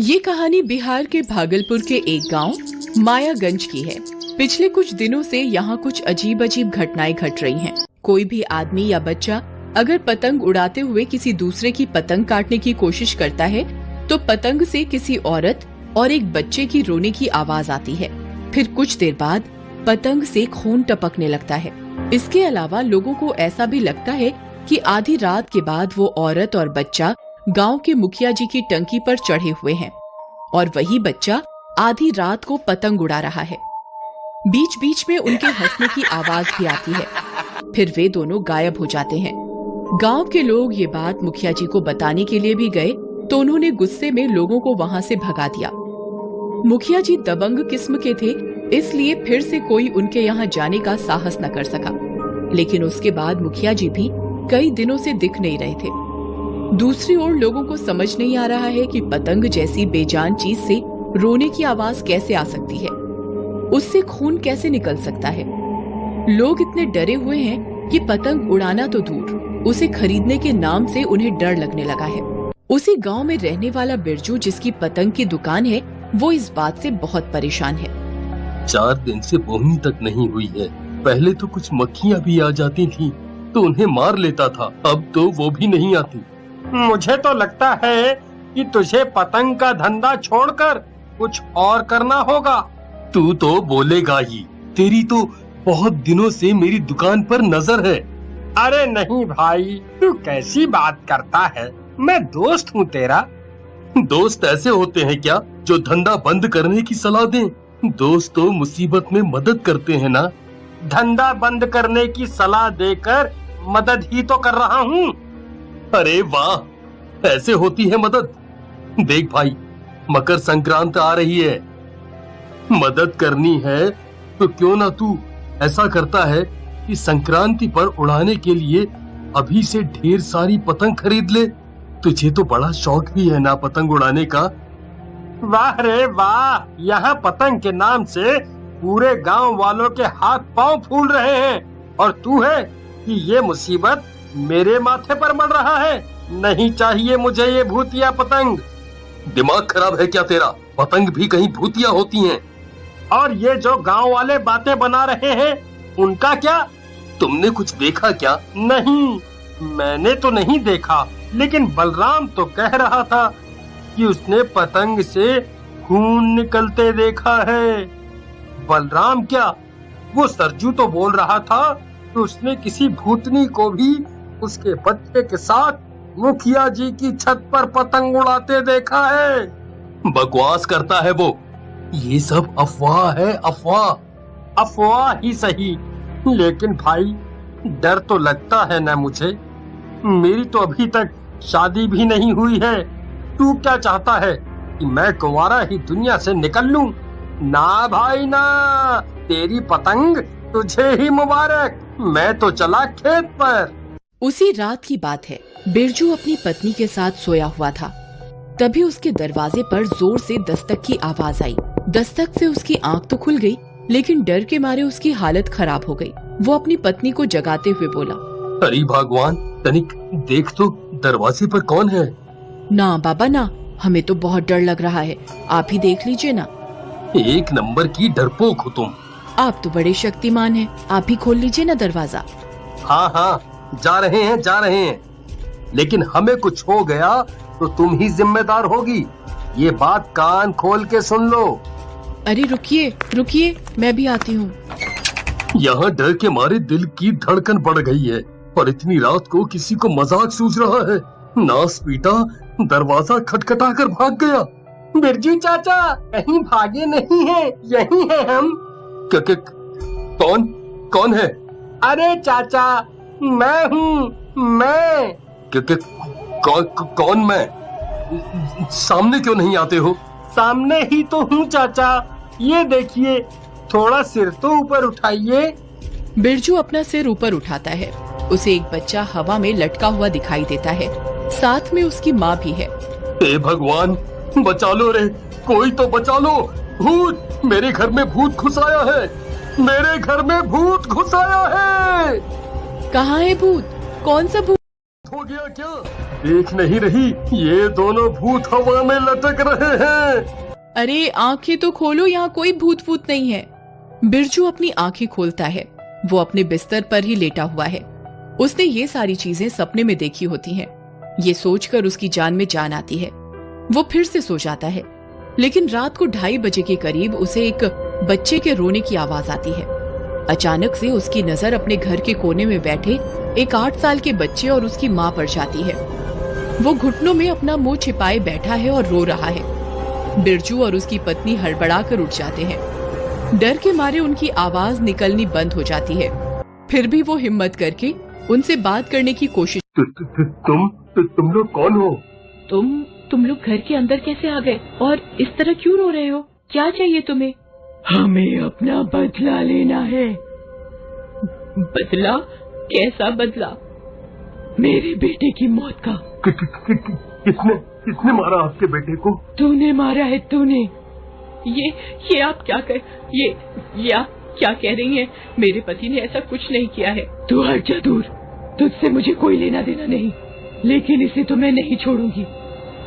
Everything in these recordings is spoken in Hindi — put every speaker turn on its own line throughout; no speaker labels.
ये कहानी बिहार के भागलपुर के एक गांव मायागंज की है। पिछले कुछ दिनों से यहाँ कुछ अजीब अजीब घटनाएं घट रही हैं। कोई भी आदमी या बच्चा अगर पतंग उड़ाते हुए किसी दूसरे की पतंग काटने की कोशिश करता है तो पतंग से किसी औरत और एक बच्चे की रोने की आवाज आती है। फिर कुछ देर बाद पतंग से खून टपकने लगता है। इसके अलावा लोगों को ऐसा भी लगता है कि आधी रात के बाद वो औरत और बच्चा गांव के मुखिया जी की टंकी पर चढ़े हुए हैं और वही बच्चा आधी रात को पतंग उड़ा रहा है। बीच बीच में उनके हंसने की आवाज भी आती है। फिर वे दोनों गायब हो जाते हैं। गांव के लोग ये बात मुखिया जी को बताने के लिए भी गए तो उन्होंने गुस्से में लोगों को वहां से भगा दिया। मुखिया जी दबंग किस्म के थे, इसलिए फिर से कोई उनके यहाँ जाने का साहस न कर सका। लेकिन उसके बाद मुखिया जी भी कई दिनों से दिख नहीं रहे थे। दूसरी ओर लोगों को समझ नहीं आ रहा है कि पतंग जैसी बेजान चीज से रोने की आवाज कैसे आ सकती है, उससे खून कैसे निकल सकता है। लोग इतने डरे हुए हैं कि पतंग उड़ाना तो दूर, उसे खरीदने के नाम से उन्हें डर लगने लगा है। उसी गांव में रहने वाला बिरजू, जिसकी पतंग की दुकान है, वो इस बात से बहुत परेशान है।
4 दिन से बोहनी तक नहीं हुई है। पहले तो कुछ मक्खियाँ भी आ जाती थी तो उन्हें मार लेता था, अब तो वो भी नहीं आती।
मुझे तो लगता है कि तुझे पतंग का धंधा छोड़कर कुछ और करना होगा।
तू तो बोलेगा ही, तेरी तो बहुत दिनों से मेरी दुकान पर नजर है।
अरे नहीं भाई, तू कैसी बात करता है, मैं दोस्त हूँ तेरा।
दोस्त ऐसे होते हैं क्या जो धंधा बंद करने की सलाह दें? दोस्त तो मुसीबत में मदद करते हैं ना।
धंधा बंद करने की सलाह देकर मदद ही तो कर रहा हूँ।
अरे वाह, ऐसे होती है मदद। देख भाई, मकर संक्रांत आ रही है, मदद करनी है तो क्यों ना तू ऐसा करता है कि संक्रांति पर उड़ाने के लिए अभी से ढेर सारी पतंग खरीद ले। तुझे तो बड़ा शौक भी है ना पतंग उड़ाने का।
वाह रे वाह, यहाँ पतंग के नाम से पूरे गांव वालों के हाथ पांव फूल रहे हैं और तू है कि ये मुसीबत मेरे माथे पर मर रहा है। नहीं चाहिए मुझे ये भूतिया पतंग।
दिमाग खराब है क्या तेरा? पतंग भी कहीं भूतिया होती हैं।
और ये जो गांव वाले बातें बना रहे हैं, उनका क्या?
तुमने कुछ देखा क्या?
नहीं, मैंने तो नहीं देखा, लेकिन बलराम तो कह रहा था कि उसने पतंग से खून निकलते देखा है। बलराम क्या, वो सरजू तो बोल रहा था कि उसने किसी भूतनी को भी उसके बच्चे के साथ मुखिया जी की छत पर पतंग उड़ाते देखा है।
बकवास करता है वो। ये सब अफवाह है, अफवाह।
अफवाह ही सही, लेकिन भाई डर तो लगता है ना मुझे। मेरी तो अभी तक शादी भी नहीं हुई है। तू क्या चाहता है कि मैं कुंवारा ही दुनिया से निकल लूं? ना भाई ना, तेरी पतंग तुझे ही मुबारक। मैं तो चला खेत पर।
उसी रात की बात है। बिरजू अपनी पत्नी के साथ सोया हुआ था। तभी उसके दरवाजे पर जोर से दस्तक की आवाज आई। दस्तक से उसकी आंख तो खुल गई, लेकिन डर के मारे उसकी हालत खराब हो गई। वो अपनी पत्नी को जगाते हुए बोला,
अरे भगवान, तनिक देख तो दरवाजे पर कौन है?
ना बाबा ना, हमें तो बहुत डर लग रहा है, आप ही देख लीजिए ना।
1 नंबर की डरपोक हो तुम।
आप तो बड़े शक्तिमान हैं, आप ही खोल लीजिए ना दरवाजा।
हाँ हाँ, जा रहे हैं, लेकिन हमें कुछ हो गया तो तुम ही जिम्मेदार होगी। ये बात कान खोल के सुन लो।
अरे रुकिए रुकिए, मैं भी आती हूँ।
यहाँ डर के मारे दिल की धड़कन बढ़ गई है और इतनी रात को किसी को मजाक सूझ रहा है। नास पीटा, दरवाजा खटखटा कर भाग गया।
बिरजू चाचा, कहीं भागे नहीं है, यही है हम।
कौन है?
अरे चाचा, मैं हूँ, मैं।
कौन मैं? सामने क्यों नहीं आते हो?
सामने ही तो हूँ चाचा, ये देखिए, थोड़ा सिर तो ऊपर उठाइए।
बिरजू अपना सिर ऊपर उठाता है। उसे एक बच्चा हवा में लटका हुआ दिखाई देता है, साथ में उसकी माँ भी है।
हे भगवान, बचा लो रे, कोई तो बचा लो। भूत, मेरे घर में भूत घुस आया है, मेरे घर में भूत घुस आया है।
कहाँ है भूत? कौन सा भूत?
हो गया क्या? देख नहीं रही, ये दोनों भूत हवा में लटक रहे हैं।
अरे आंखें तो खोलो, यहाँ कोई भूत भूत नहीं है। बिरजू अपनी आंखें खोलता है। वो अपने बिस्तर पर ही लेटा हुआ है। उसने ये सारी चीजें सपने में देखी होती हैं। ये सोचकर उसकी जान में जान आती है। वो फिर से सो जाता है, लेकिन रात को 2:30 बजे के करीब उसे एक बच्चे के रोने की आवाज आती है। अचानक से उसकी नजर अपने घर के कोने में बैठे एक 8 साल के बच्चे और उसकी माँ पर जाती है। वो घुटनों में अपना मुंह छिपाए बैठा है और रो रहा है। बिरजू और उसकी पत्नी हड़बड़ा कर उठ जाते हैं। डर के मारे उनकी आवाज निकलनी बंद हो जाती है। फिर भी वो हिम्मत करके उनसे बात करने की कोशिश।
तुम लोग कौन हो?
तुम लोग घर के अंदर कैसे आ गए और इस तरह क्यों रो रहे हो? क्या चाहिए तुम्हें?
हमें अपना बदला लेना है।
बदला? कैसा बदला?
मेरे बेटे की मौत का।
किसने मारा आपके बेटे को?
तूने मारा है, तूने।
ये आप क्या ये आप क्या कह रही हैं? मेरे पति ने ऐसा कुछ नहीं किया है।
तू हट जा दूर, तुझसे मुझे कोई लेना देना नहीं, लेकिन इसे तो मैं नहीं छोड़ूंगी।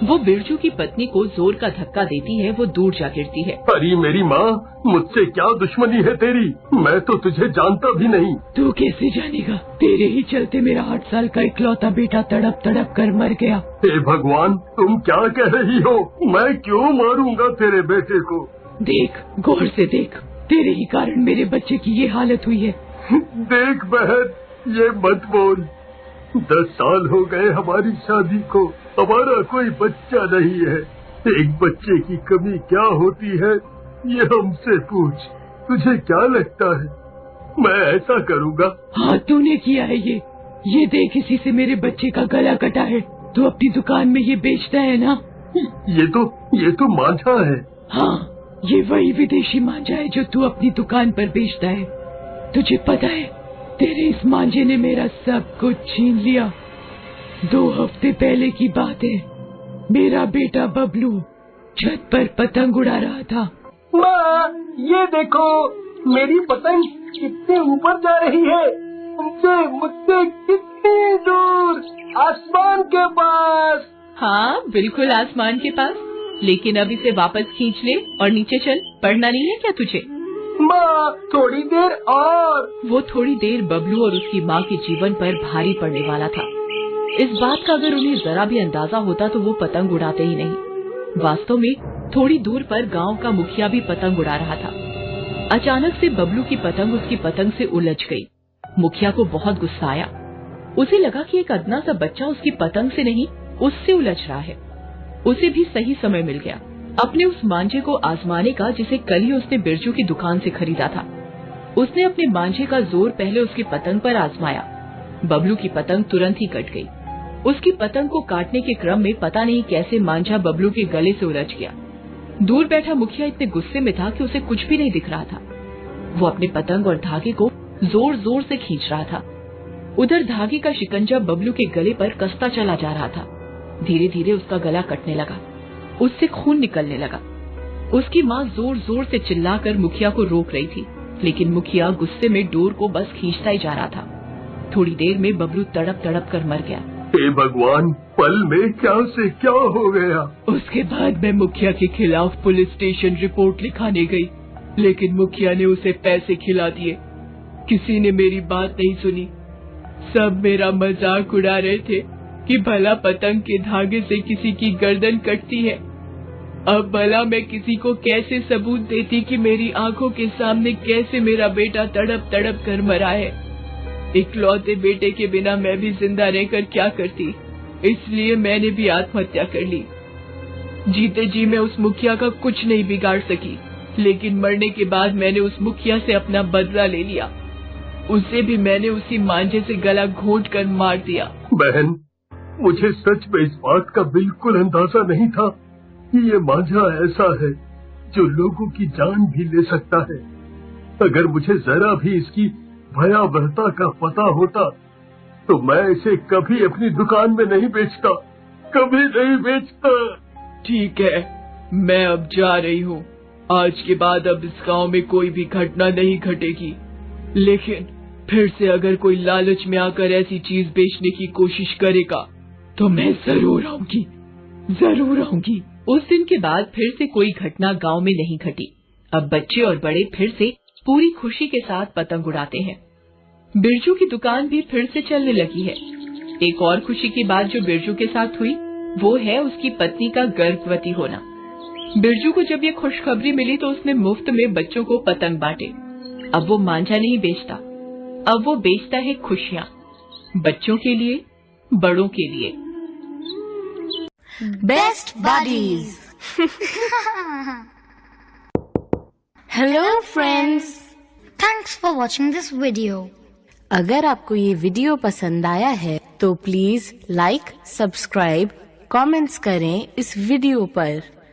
वो बिरजू की पत्नी को जोर का धक्का देती है। वो दूर जा गिरती है।
अरे मेरी माँ, मुझसे क्या दुश्मनी है तेरी? मैं तो तुझे जानता भी नहीं।
तू कैसे जानेगा? तेरे ही चलते मेरा 8 साल का इकलौता बेटा तड़प तड़प कर मर गया।
हे भगवान, तुम क्या कह रही हो? मैं क्यों मारूंगा तेरे बेटे को?
देख, गौर से देख, तेरे ही कारण मेरे बच्चे की ये हालत हुई है।
देख बहन, ये मत बोल। 10 साल हो गए हमारी शादी को, हमारा कोई बच्चा नहीं है। एक बच्चे की कमी क्या होती है, ये हमसे पूछ। तुझे क्या लगता है मैं ऐसा करूँगा?
हाँ, तूने किया है ये देख, इसी से मेरे बच्चे का गला कटा है। तू अपनी दुकान में ये बेचता है ना?
ये तो मांझा है।
हाँ, ये वही विदेशी मांझा है जो तू अपनी दुकान पर बेचता है। तुझे पता है, तेरे इस मांझे ने मेरा सब कुछ छीन लिया। 2 हफ्ते पहले की बात है, मेरा बेटा बबलू छत पर पतंग उड़ा रहा था।
माँ, ये देखो, मेरी पतंग कितने ऊपर जा रही है। मुझसे कितनी दूर, आसमान के पास।
हाँ, बिल्कुल आसमान के पास। लेकिन अब इसे वापस खींच ले और नीचे चल। पढ़ना नहीं है क्या तुझे?
माँ, थोड़ी देर और।
वो थोड़ी देर बबलू और उसकी माँ के जीवन पर भारी पड़ने वाला था। इस बात का अगर उन्हें जरा भी अंदाजा होता तो वो पतंग उड़ाते ही नहीं। वास्तव में थोड़ी दूर पर गांव का मुखिया भी पतंग उड़ा रहा था। अचानक से बबलू की पतंग उसकी पतंग से उलझ गई। मुखिया को बहुत गुस्सा आया। उसे लगा कि एक अदना सा बच्चा उसकी पतंग से नहीं, उससे उलझ रहा है। उसे भी सही समय मिल गया अपने उस मांझे को आजमाने का, जिसे कल ही उसने बिरजू की दुकान से खरीदा था। उसने अपने मांझे का जोर पहले उसकी पतंग पर आजमाया। बबलू की पतंग तुरंत ही कट गई। उसकी पतंग को काटने के क्रम में पता नहीं कैसे मांझा बबलू के गले से उलझ गया। दूर बैठा मुखिया इतने गुस्से में था कि उसे कुछ भी नहीं दिख रहा था। वो अपने पतंग और धागे को जोर जोर से खींच रहा था। उधर धागे का शिकंजा बबलू के गले पर कसता चला जा रहा था। धीरे धीरे उसका गला कटने लगा, उससे खून निकलने लगा। उसकी माँ जोर जोर से चिल्लाकर मुखिया को रोक रही थी, लेकिन मुखिया गुस्से में डोर को बस खींचता ही जा रहा था। थोड़ी देर में बबलू तड़प तड़प कर मर गया।
हे भगवान, पल में क्या से क्या हो गया।
उसके बाद मैं मुखिया के खिलाफ पुलिस स्टेशन रिपोर्ट लिखाने गई, लेकिन मुखिया ने उसे पैसे खिला दिए। किसी ने मेरी बात नहीं सुनी। सब मेरा मजाक उड़ा रहे थे कि भला पतंग के धागे से किसी की गर्दन कटती है। अब भला मैं किसी को कैसे सबूत देती कि मेरी आंखों के सामने कैसे मेरा बेटा तड़प तड़प कर मरा है। इकलौते बेटे के बिना मैं भी जिंदा रहकर क्या करती, इसलिए मैंने भी आत्महत्या कर ली। जीते जी मैं उस मुखिया का कुछ नहीं बिगाड़ सकी, लेकिन मरने के बाद मैंने उस मुखिया से अपना बदला ले लिया। उसे भी मैंने उसी मांझे से गला घोंट कर मार दिया।
बहन, मुझे सच में इस बात का बिल्कुल अंदाजा नहीं था कि ये मांझा ऐसा है जो लोगों की जान भी ले सकता है। अगर मुझे जरा भी इसकी भयावहता का पता होता तो मैं इसे कभी अपनी दुकान में नहीं बेचता, कभी नहीं बेचता।
ठीक है, मैं अब जा रही हूँ। आज के बाद अब इस गांव में कोई भी घटना नहीं घटेगी, लेकिन फिर से अगर कोई लालच में आकर ऐसी चीज बेचने की कोशिश करेगा तो मैं जरूर आऊंगी, जरूर आऊंगी।
उस दिन के बाद फिर से कोई घटना गांव में नहीं घटी। अब बच्चे और बड़े फिर से पूरी खुशी के साथ पतंग उड़ाते हैं। बिरजू की दुकान भी फिर से चलने लगी है। एक और खुशी की बात जो बिरजू के साथ हुई वो है उसकी पत्नी का गर्भवती होना। बिरजू को जब ये खुशखबरी मिली तो उसने मुफ्त में बच्चों को पतंग बांटे। अब वो मांझा नहीं बेचता, अब वो बेचता है खुशियाँ, बच्चों के लिए, बड़ों के लिए।
Best buddies. Hello friends, thanks for watching this video. अगर आपको ये वीडियो पसंद आया है तो प्लीज लाइक, सब्सक्राइब, कमेंट्स करें इस वीडियो पर।